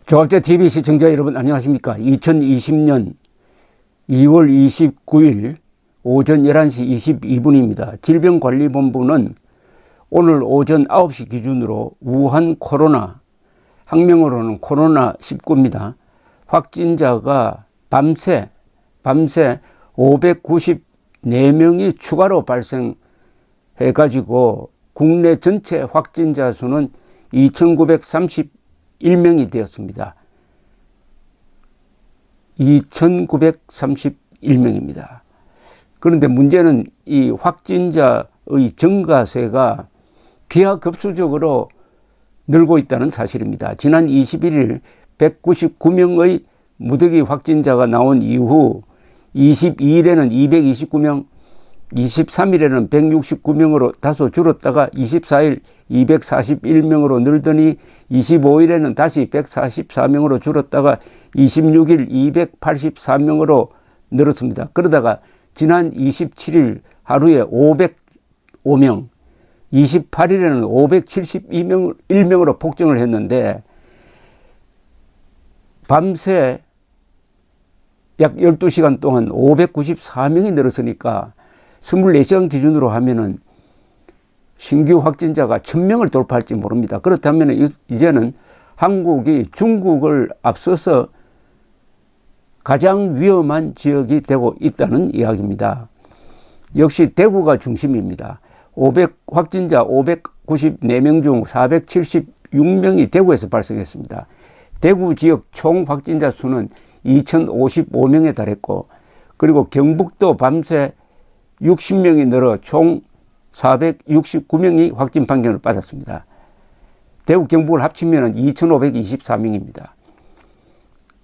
조합제TV 시청자 여러분 안녕하십니까. 2020년 2월 29일 오전 11시 22분입니다. 질병관리본부는 오늘 오전 9시 기준으로 우한 코로나, 학명으로는 코로나19입니다. 확진자가 밤새 594명이 추가로 발생해가지고 국내 전체 확진자 수는 2,931명이 되었습니다. 2,931명입니다. 그런데 문제는 이 확진자의 증가세가 기하급수적으로 늘고 있다는 사실입니다. 지난 21일 199명의 무더기 확진자가 나온 이후 22일에는 229명, 23일에는 169명으로 다소 줄었다가 24일 241명으로 늘더니 25일에는 다시 144명으로 줄었다가 26일 284명으로 늘었습니다. 그러다가 지난 27일 하루에 505명, 28일에는 571명으로 폭증을 했는데 밤새 약 12시간 동안 594명이 늘었으니까 24시간 기준으로 하면은 신규 확진자가 1,000명을 돌파할지 모릅니다. 그렇다면 이제는 한국이 중국을 앞서서 가장 위험한 지역이 되고 있다는 이야기입니다. 역시 대구가 중심입니다. 확진자 594명 중 476명이 대구에서 발생했습니다. 대구 지역 총 확진자 수는 2,055명에 달했고, 그리고 경북도 밤새 60명이 늘어 총 469명이 확진 판정을 받았습니다. 대구 경북을 합치면 2,524명입니다.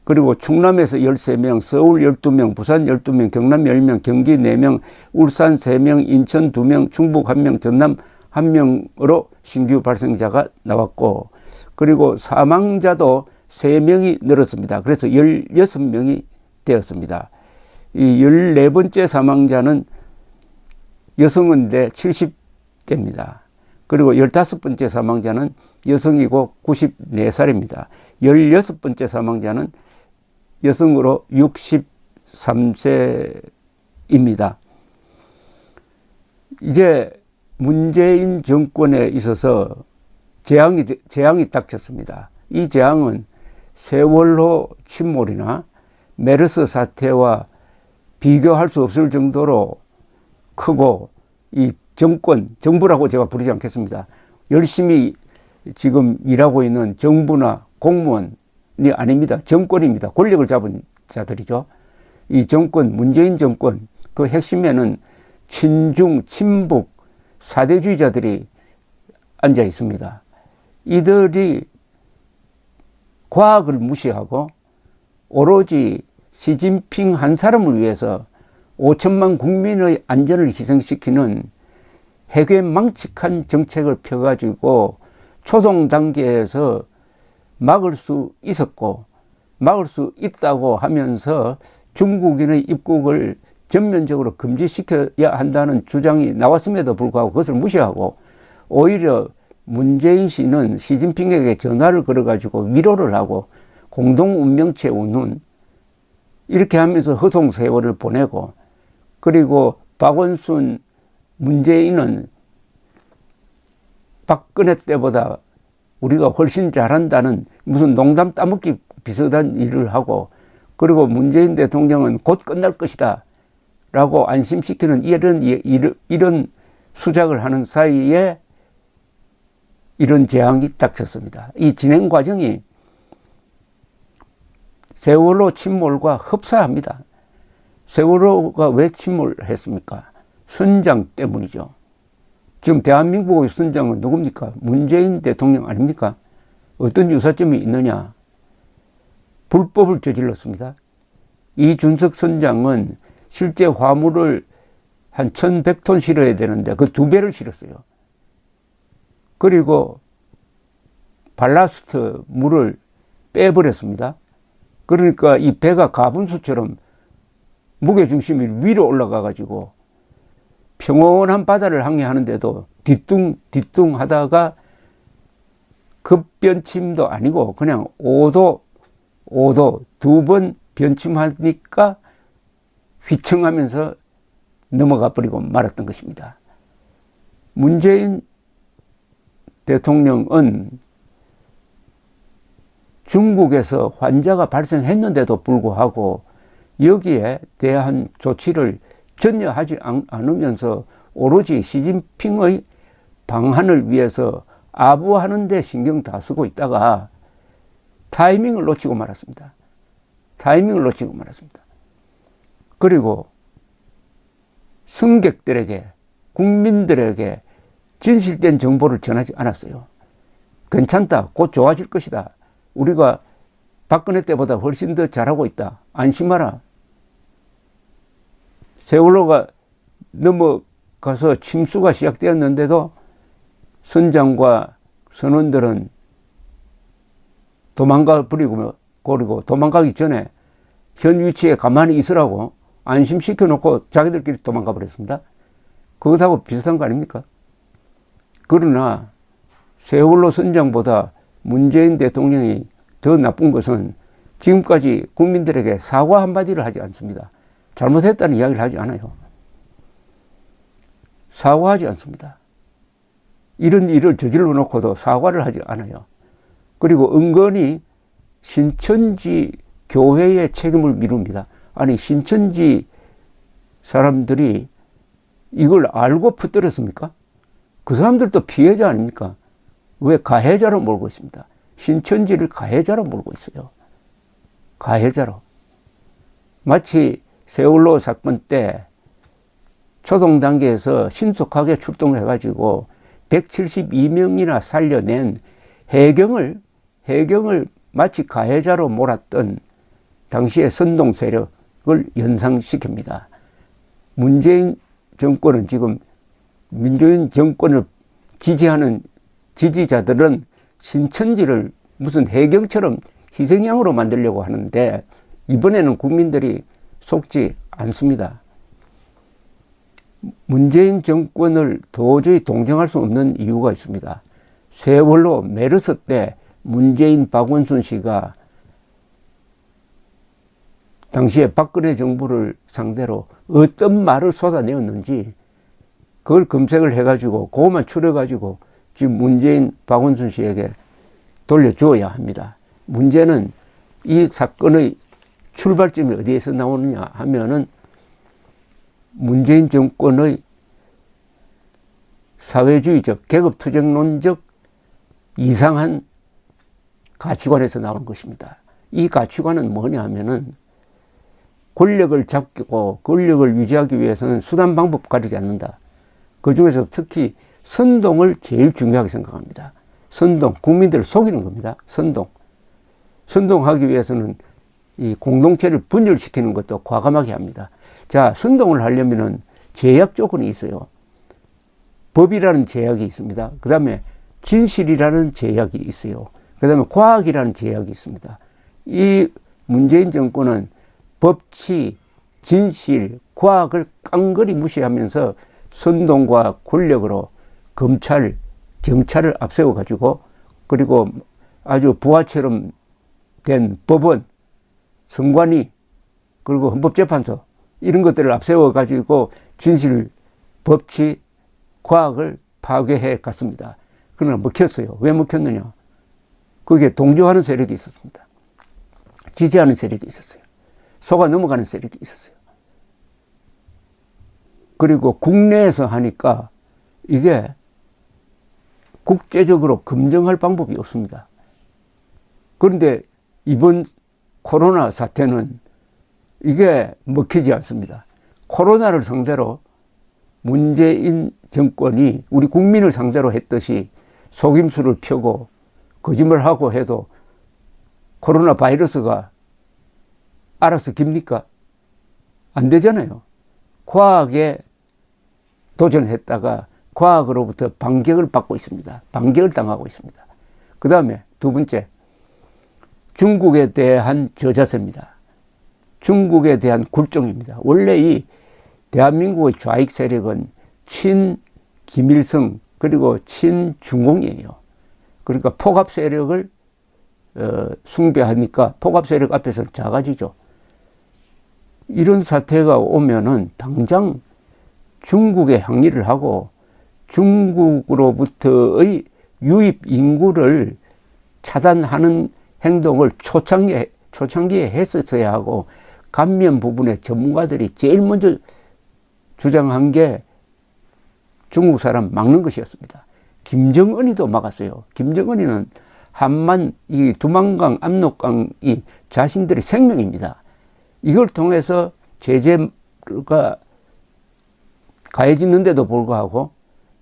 그리고 충남에서 13명, 서울 12명, 부산 12명, 경남 10명, 경기 4명, 울산 3명, 인천 2명, 충북 1명, 전남 1명으로 신규 발생자가 나왔고, 그리고 사망자도 3명이 늘었습니다. 그래서 16명이 되었습니다. 이 14번째 사망자는 여성인데 70대입니다. 그리고 15번째 사망자는 여성이고 94살입니다. 16번째 사망자는 여성으로 63세입니다. 이제 문재인 정권에 있어서 재앙이 닥쳤습니다. 이 재앙은 세월호 침몰이나 메르스 사태와 비교할 수 없을 정도로 크고, 이 정부라고 제가 부르지 않겠습니다. 열심히 지금 일하고 있는 정부나 공무원이 아닙니다. 정권입니다. 권력을 잡은 자들이죠. 이 정권, 문재인 정권, 그 핵심에는 친중, 친북, 사대주의자들이 앉아 있습니다. 이들이 과학을 무시하고 오로지 시진핑 한 사람을 위해서 5천만 국민의 안전을 희생시키는 해괴망측한 정책을 펴가지고 초동 단계에서 막을 수 있었고 막을 수 있다고 하면서 중국인의 입국을 전면적으로 금지시켜야 한다는 주장이 나왔음에도 불구하고 그것을 무시하고 오히려 문재인 씨는 시진핑에게 전화를 걸어가지고 위로를 하고 공동운명체 운운 이렇게 하면서 허송 세월을 보내고, 그리고 박원순, 문재인은 박근혜 때보다 우리가 훨씬 잘한다는 무슨 농담 따먹기 비슷한 일을 하고, 그리고 문재인 대통령은 곧 끝날 것이다 라고 안심시키는 이런 수작을 하는 사이에 이런 재앙이 닥쳤습니다. 이 진행 과정이 세월호 침몰과 흡사합니다. 세월호가 왜 침몰했습니까? 선장 때문이죠. 지금 대한민국의 선장은 누굽니까? 문재인 대통령 아닙니까? 어떤 유사점이 있느냐? 불법을 저질렀습니다. 이준석 선장은 실제 화물을 한 1,100톤 실어야 되는데 그 2배를 실었어요. 그리고 발라스트 물을 빼버렸습니다. 그러니까 이 배가 가분수처럼 무게중심이 위로 올라가가지고 평온한 바다를 항해하는데도 뒤뚱 하다가 급변침도 아니고 그냥 5도 5도 2번 변침하니까 휘청하면서 넘어가 버리고 말았던 것입니다. 문재인 대통령은 중국에서 환자가 발생했는데도 불구하고 여기에 대한 조치를 전혀 하지 않으면서 오로지 시진핑의 방한을 위해서 아부하는 데 신경 다 쓰고 있다가 타이밍을 놓치고 말았습니다. 타이밍을 놓치고 말았습니다. 그리고 승객들에게, 국민들에게 진실된 정보를 전하지 않았어요. 괜찮다. 곧 좋아질 것이다. 우리가 박근혜 때보다 훨씬 더 잘하고 있다. 안심하라. 세월호가 넘어가서 침수가 시작되었는데도 선장과 선원들은 도망가 버리고, 그리고 도망가기 전에 현 위치에 가만히 있으라고 안심시켜 놓고 자기들끼리 도망가 버렸습니다. 그것하고 비슷한 거 아닙니까? 그러나 세월호 선장보다 문재인 대통령이 더 나쁜 것은 지금까지 국민들에게 사과 한마디를 하지 않습니다. 잘못했다는 이야기를 하지 않아요. 사과하지 않습니다. 이런 일을 저질러 놓고도 사과를 하지 않아요. 그리고 은근히 신천지 교회의 책임을 미룹니다. 아니, 신천지 사람들이 이걸 알고 퍼뜨렸습니까? 그 사람들도 피해자 아닙니까? 왜 가해자로 몰고 있습니다. 신천지를 가해자로 몰고 있어요. 가해자로. 마치 세월호 사건 때 초동 단계에서 신속하게 출동을 해가지고 172명이나 살려낸 해경을 마치 가해자로 몰았던 당시의 선동 세력을 연상시킵니다. 문재인 정권은 지금 민주인 정권을 지지하는 지지자들은 신천지를 무슨 해경처럼 희생양으로 만들려고 하는데 이번에는 국민들이 속지 않습니다. 문재인 정권을 도저히 동정할 수 없는 이유가 있습니다. 세월호 메르스 때 문재인 박원순 씨가 당시에 박근혜 정부를 상대로 어떤 말을 쏟아내었는지 그걸 검색을 해가지고 그것만 추려가지고 지금 문재인 박원순 씨에게 돌려주어야 합니다. 문제는 이 사건의 출발점이 어디에서 나오느냐 하면은 문재인 정권의 사회주의적, 계급투쟁론적 이상한 가치관에서 나오는 것입니다. 이 가치관은 뭐냐 하면은 권력을 잡고 권력을 유지하기 위해서는 수단 방법 가리지 않는다. 그 중에서 특히 선동을 제일 중요하게 생각합니다. 선동, 국민들을 속이는 겁니다. 선동. 선동하기 위해서는 이 공동체를 분열시키는 것도 과감하게 합니다. 자, 선동을 하려면은 제약 조건이 있어요. 법이라는 제약이 있습니다. 그 다음에 진실이라는 제약이 있어요. 그 다음에 과학이라는 제약이 있습니다. 이 문재인 정권은 법치, 진실, 과학을 깡그리 무시하면서 선동과 권력으로 검찰, 경찰을 앞세워 가지고 그리고 아주 부하처럼 된 법원, 선관위, 그리고 헌법재판소 이런 것들을 앞세워 가지고 진실, 법치, 과학을 파괴해 갔습니다. 그러나 먹혔어요. 왜 먹혔느냐? 거기에 동조하는 세력이 있었습니다. 지지하는 세력이 있었어요. 속아 넘어가는 세력이 있었어요. 그리고 국내에서 하니까 이게 국제적으로 검증할 방법이 없습니다. 그런데 이번 코로나 사태는 이게 먹히지 않습니다. 코로나를 상대로 문재인 정권이 우리 국민을 상대로 했듯이 속임수를 펴고 거짓말하고 해도 코로나 바이러스가 알아서 깁니까? 안 되잖아요. 과학에 도전했다가 과학으로부터 반격을 받고 있습니다. 반격을 당하고 있습니다. 그 다음에 두 번째, 중국에 대한 저자세입니다. 중국에 대한 굴종입니다. 원래 이 대한민국의 좌익 세력은 친 김일성 그리고 친 중공이에요. 그러니까 폭압 세력을 숭배하니까 폭압 세력 앞에서 작아지죠. 이런 사태가 오면은 당장 중국에 항의를 하고 중국으로부터의 유입 인구를 차단하는 행동을 초창기에 했었어야 하고, 감면 부분에 전문가들이 제일 먼저 주장한 게 중국 사람 막는 것이었습니다. 김정은이도 막았어요. 김정은이는 한만, 이 두만강, 압록강이 자신들의 생명입니다. 이걸 통해서 제재가 가해지는데도 불구하고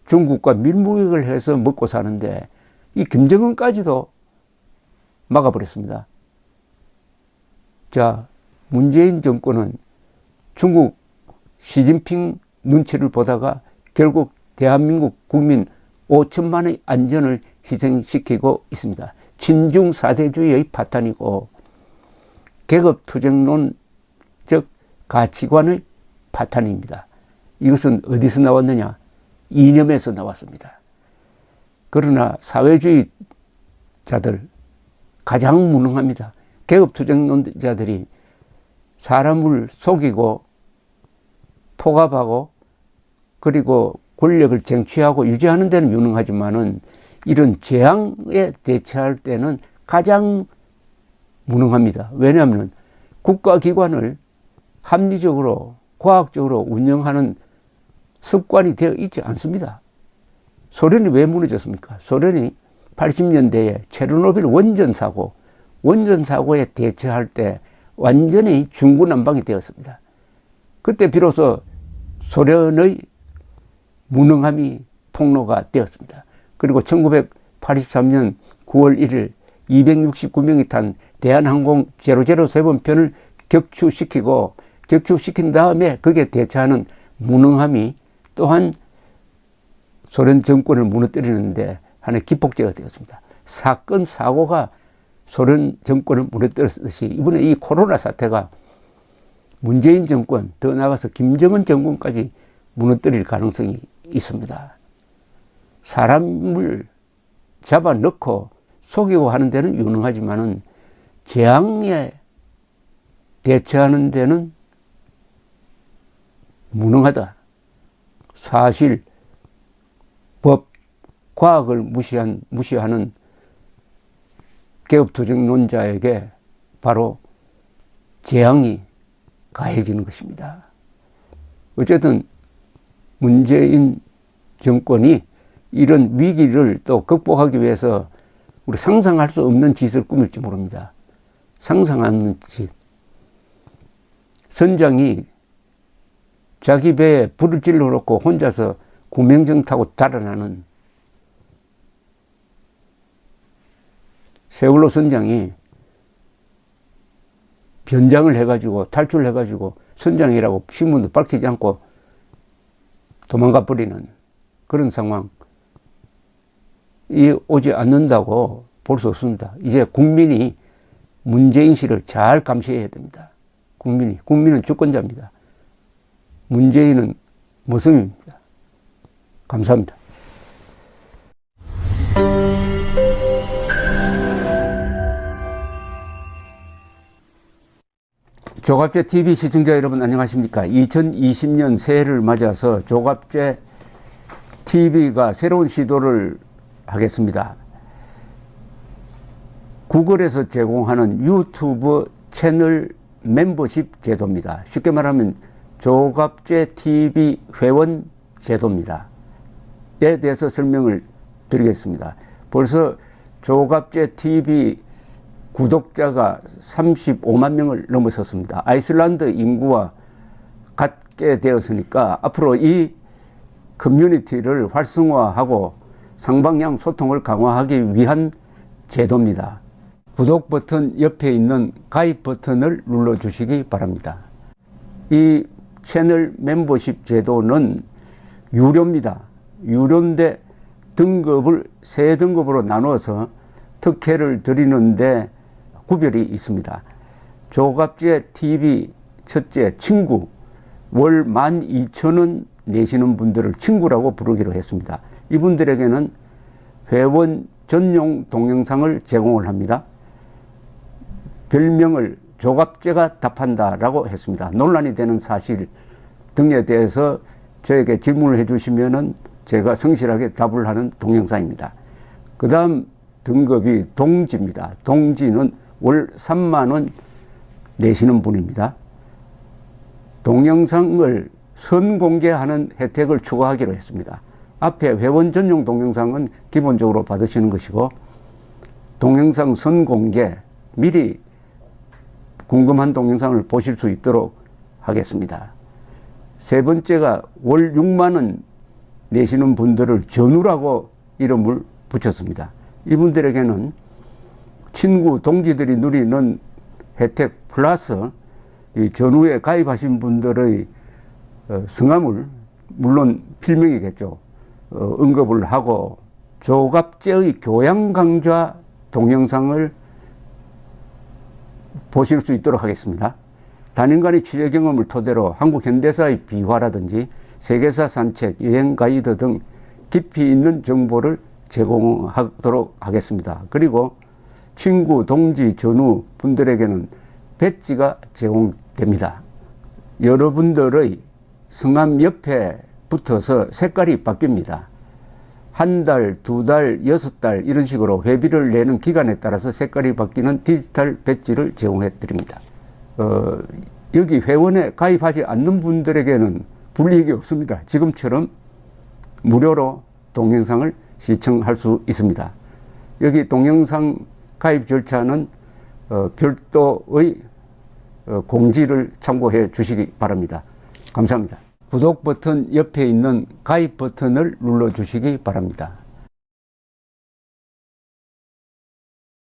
중국과 밀무익을 해서 먹고 사는데, 이 김정은까지도 막아버렸습니다. 자, 문재인 정권은 중국 시진핑 눈치를 보다가 결국 대한민국 국민 5천만의 안전을 희생시키고 있습니다. 친중 사대주의의 파탄이고 계급투쟁론적 가치관의 파탄입니다. 이것은 어디서 나왔느냐? 이념에서 나왔습니다. 그러나 사회주의자들 가장 무능합니다. 계급투쟁론자들이 사람을 속이고 포갑하고 그리고 권력을 쟁취하고 유지하는 데는 유능하지만은 이런 재앙에 대처할 때는 가장 무능합니다. 왜냐하면 국가기관을 합리적으로 과학적으로 운영하는 습관이 되어 있지 않습니다. 소련이 왜 무너졌습니까? 소련이 80년대에 체르노빌 원전사고에 대처할 때 완전히 중구난방이 되었습니다. 그때 비로소 소련의 무능함이 폭로가 되었습니다. 그리고 1983년 9월 1일 269명이 탄 대한항공 007편을 격추시킨 다음에 거기에 대처하는 무능함이 또한 소련 정권을 무너뜨리는데 하나의 기폭제가 되었습니다. 사건, 사고가 소련 정권을 무너뜨렸듯이 이번에 이 코로나 사태가 문재인 정권, 더 나아가서 김정은 정권까지 무너뜨릴 가능성이 있습니다. 사람을 잡아넣고 속이고 하는 데는 유능하지만은 재앙에 대처하는 데는 무능하다. 사실, 법, 과학을 무시하는 계급투쟁론자에게 바로 재앙이 가해지는 것입니다. 어쨌든 문재인 정권이 이런 위기를 또 극복하기 위해서 우리 상상할 수 없는 짓을 꾸밀지 모릅니다. 상상하는 짓. 선장이 자기 배에 불을 질러 놓고 혼자서 구명정 타고 달아나는 세월호 선장이 변장을 해가지고 탈출을 해가지고 선장이라고 신문도 밝히지 않고 도망가 버리는 그런 상황이 오지 않는다고 볼 수 없습니다. 이제 국민이 문재인 씨를 잘 감시해야 됩니다. 국민은 주권자입니다. 문재인은 모성입니다. 감사합니다. 조갑제 TV 시청자 여러분 안녕하십니까? 2020년 새해를 맞아서 조갑제 TV가 새로운 시도를 하겠습니다. 구글에서 제공하는 유튜브 채널 멤버십 제도입니다. 쉽게 말하면 조갑제 TV 회원 제도입니다. 에 대해서 설명을 드리겠습니다. 벌써 조갑제 TV 구독자가 35만 명을 넘어섰습니다. 아이슬란드 인구와 같게 되었으니까 앞으로 이 커뮤니티를 활성화하고 상방향 소통을 강화하기 위한 제도입니다. 구독 버튼 옆에 있는 가입 버튼을 눌러주시기 바랍니다. 이 채널 멤버십 제도는 유료입니다. 유료인데 등급을 세 등급으로 나누어서 특혜를 드리는데 구별이 있습니다. 조갑제 TV 첫째 친구, 월 12,000원 내시는 분들을 친구라고 부르기로 했습니다. 이분들에게는 회원 전용 동영상을 제공을 합니다. 별명을 조갑제가 답한다라고 했습니다. 논란이 되는 사실 등에 대해서 저에게 질문을 해주시면은 제가 성실하게 답을 하는 동영상입니다. 그 다음 등급이 동지입니다. 동지는 월 3만 원 내시는 분입니다. 동영상을 선공개하는 혜택을 추가하기로 했습니다. 앞에 회원 전용 동영상은 기본적으로 받으시는 것이고, 동영상 선공개, 미리 궁금한 동영상을 보실 수 있도록 하겠습니다. 세 번째가 월 6만 원 내시는 분들을 전우라고 이름을 붙였습니다. 이분들에게는 친구, 동지들이 누리는 혜택 플러스 이 전우에 가입하신 분들의 성함을, 물론 필명이겠죠, 언급을 하고 조갑제의 교양 강좌 동영상을 보실 수 있도록 하겠습니다. 단연간의 취재 경험을 토대로 한국 현대사의 비화라든지 세계사 산책, 여행 가이드 등 깊이 있는 정보를 제공하도록 하겠습니다. 그리고 친구, 동지, 전우 분들에게는 배지가 제공됩니다. 여러분들의 성함 옆에 붙어서 색깔이 바뀝니다. 한 달, 두 달, 6달 이런 식으로 회비를 내는 기간에 따라서 색깔이 바뀌는 디지털 배지를 제공해 드립니다. 여기 회원에 가입하지 않는 분들에게는 불이익이 없습니다. 지금처럼 무료로 동영상을 시청할 수 있습니다. 여기 동영상 가입 절차는 별도의 공지를 참고해 주시기 바랍니다. 감사합니다. 구독 버튼 옆에 있는 가입 버튼을 눌러 주시기 바랍니다.